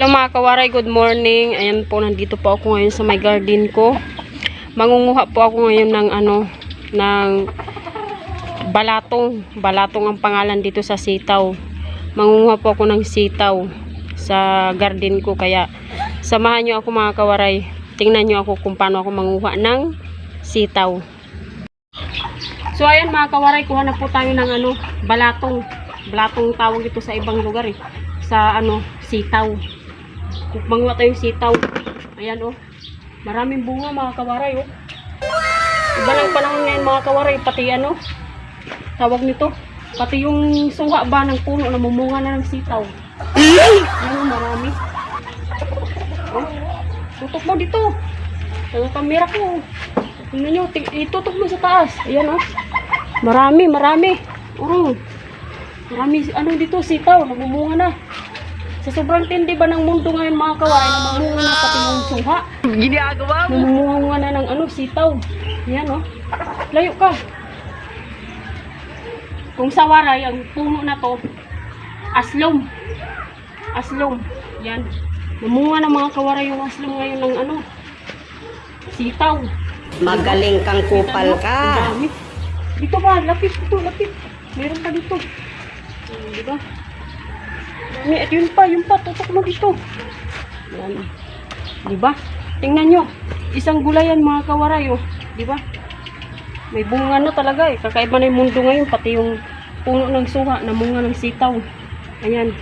Hello mga kawaray, good morning. Ayan po, nandito po ako ngayon sa my garden ko. Mangunguha po ako ngayon ng ng balatong. Balatong ang pangalan dito sa sitaw. Mangunguha po ako ng sitaw sa garden ko, kaya samahan nyo ako mga kawaray. Tingnan nyo ako kung paano ako manguha ng sitaw. So ayan mga kawaray, kuha na po tayo ng balatong. Balatong tawag dito sa ibang lugar sa sitaw. Manguha tayo sitaw. Ayan maraming bunga mga kawaray Iba lang panahon ngayon mga kawaray, pati tawag nito, pati yung suha ba ng puno na mumunga na ng sitaw. Marami. Tutok mo dito. Sa kamera ko. Tingnan nyo, itutok mo sa taas. Ayan Marami. Marami dito sitaw, namumunga na. Sa sobrang tindi ba ng mundo ngayon mga kawaray, namumunga na pati yung suha. Ginagawa mo. Namumunga na ng sitaw. Ayan layo ka. Kung sa waray, ang puno na to, aslom. Aslom. Yan. Namunga na mga kawaray yung aslom ngayon ng sitaw. Magaling kang kupal ka. Dami. Dito ba? Lapit. Lapit. Meron pa dito. Diba? At yun pa. Tutok mo dito. Yan. Diba? Tingnan nyo. Isang gulayan mga kawaray Diba? May bunga na talaga Kakaiba na yung mundo ngayon. Pati yung puno ng suha, namunga ng sitaw. Ayan.